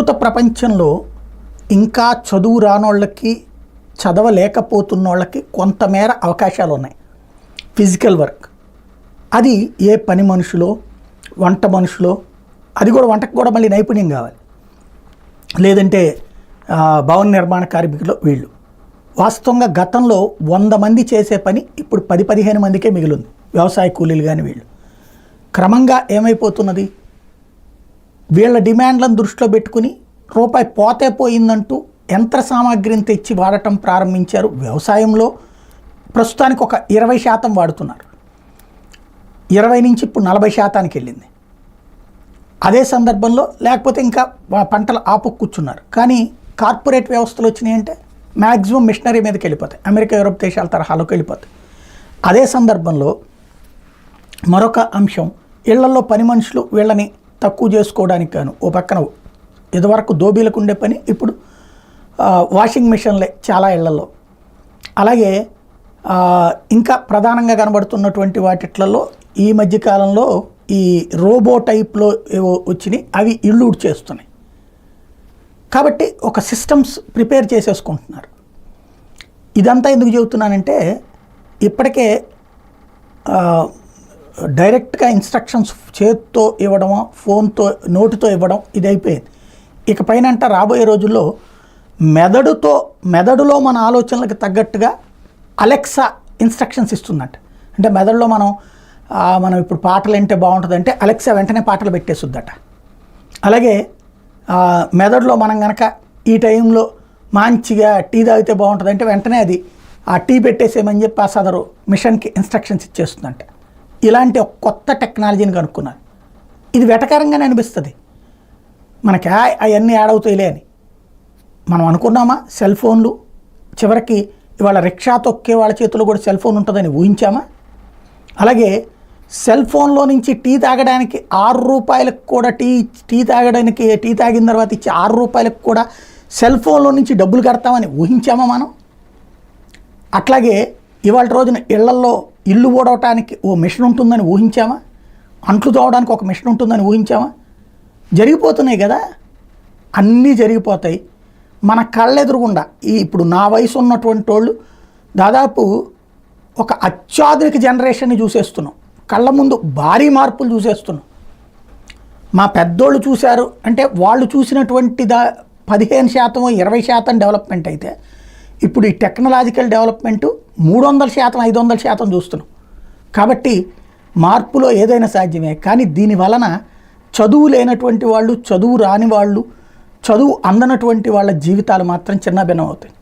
ప్రస్తుత ప్రపంచంలో ఇంకా చదువు రానోళ్ళకి, చదవలేకపోతున్నోళ్ళకి కొంతమేర అవకాశాలు ఉన్నాయి. ఫిజికల్ వర్క్ అది ఏ పని మనుషులో, వంట మనుషులో, అది కూడా వంటకు కూడా మళ్ళీ నైపుణ్యం కావాలి. లేదంటే భవన నిర్మాణ కార్మికులు వీళ్ళు. వాస్తవంగా గతంలో 100 మంది చేసే పని ఇప్పుడు 10-15 మందికే మిగిలింది. వ్యవసాయ కూలీలు కానీ వీళ్ళు. క్రమంగా ఏమైపోతున్నది, వీళ్ళ డిమాండ్లను దృష్టిలో పెట్టుకుని రూపాయి పోతే పోయిందంటూ యంత్ర సామాగ్రిని తెచ్చి వాడటం ప్రారంభించారు. వ్యవసాయంలో ప్రస్తుతానికి ఒక 20% వాడుతున్నారు. 20 నుంచి ఇప్పుడు 40% వెళ్ళింది. అదే సందర్భంలో లేకపోతే ఇంకా పంటలు ఆపు కూర్చున్నారు. కానీ కార్పొరేట్ వ్యవస్థలు వచ్చినాయంటే మ్యాక్సిమం మిషనరీ మీదకి వెళ్ళిపోతాయి. అమెరికా, యూరోప్ దేశాల తరహాలోకి వెళ్ళిపోతాయి. అదే సందర్భంలో మరొక అంశం, ఇళ్లలో పని మనుషులు వీళ్ళని తక్కువ చేసుకోవడానికి గాను ఓ పక్కన ఇదివరకు దోబీలకు ఉండే పని ఇప్పుడు వాషింగ్ మిషన్లే చాలా ఇళ్లలో. అలాగే ఇంకా ప్రధానంగా కనబడుతున్నటువంటి వాటిట్లలో ఈ మధ్యకాలంలో ఈ రోబో టైప్లో ఏవో వచ్చినాయి, అవి ఇళ్ళు చేస్తున్నాయి. కాబట్టి ఒక సిస్టమ్స్ ప్రిపేర్ చేసేసుకుంటున్నారు. ఇదంతా ఎందుకు చెబుతున్నానంటే ఇప్పటికే డైరెక్ట్గా ఇన్స్ట్రక్షన్స్ చేతితో ఇవ్వడమో, ఫోన్తో, నోటితో ఇవ్వడం ఇది అయిపోయింది. ఇక పైన అంట రాబోయే రోజుల్లో మెదడులో మన ఆలోచనలకు తగ్గట్టుగా అలెక్సా ఇన్స్ట్రక్షన్స్ ఇస్తుందంట. అంటే మెదడులో మనం ఇప్పుడు పాటలు వింటే బాగుంటుందంటే అలెక్సా వెంటనే పాటలు పెట్టేస్తుందట. అలాగే మెదడులో మనం కనుక ఈ టైంలో మంచిగా టీ తాగితే బాగుంటుందంటే వెంటనే అది ఆ టీ పెట్టేసేమని చెప్పి ఆ సదరు మిషన్కి ఇన్స్ట్రక్షన్స్ ఇచ్చేస్తుందంట. ఇలాంటి ఒక కొత్త టెక్నాలజీని కనుక్కున్నారు. ఇది వెటకారంగానే అనిపిస్తుంది మనకి, అవన్నీ యాడ్ అవుతాయిలే అని. మనం అనుకున్నామా సెల్ ఫోన్లు? చివరికి ఇవాళ రిక్షా తొక్కే వాళ్ళ చేతిలో కూడా సెల్ ఫోన్ ఉంటుందని ఊహించామా? అలాగే సెల్ ఫోన్లో నుంచి టీ తాగడానికి 6 రూపాయలకు కూడా టీ తాగడానికి, టీ తాగిన తర్వాత ఇచ్చి 6 రూపాయలకు కూడా సెల్ ఫోన్లో నుంచి డబ్బులు కడతామని ఊహించామా మనం? అట్లాగే ఇవాళ రోజున ఇళ్లల్లో ఇల్లు ఊడవటానికి ఓ మిషన్ ఉంటుందని ఊహించామా? అంట్లు తోవడానికి ఒక మిషన్ ఉంటుందని ఊహించామా? జరిగిపోతున్నాయి కదా, అన్నీ జరిగిపోతాయి మన కళ్ళెదురుగుండా. ఇప్పుడు నా వయసు ఉన్నటువంటి వాళ్ళు దాదాపు ఒక అత్యాధునిక జనరేషన్ని చూసేస్తున్నాం. కళ్ళ ముందు భారీ మార్పులు చూసేస్తున్నాం. మా పెద్దోళ్ళు చూశారు అంటే వాళ్ళు చూసినటువంటి 15%, 20% డెవలప్మెంట్ అయితే ఇప్పుడు ఈ టెక్నాలజికల్ డెవలప్మెంటు 300%, 500% చూస్తున్నాం. కాబట్టి మార్పులో ఏదైనా సాధ్యమే. కానీ దీని వలన చదువు లేనటువంటి వాళ్ళు, చదువు రాని వాళ్ళు, చదువు అందనటువంటి వాళ్ళ జీవితాలు మాత్రం చిన్నభిన్నం అవుతాయి.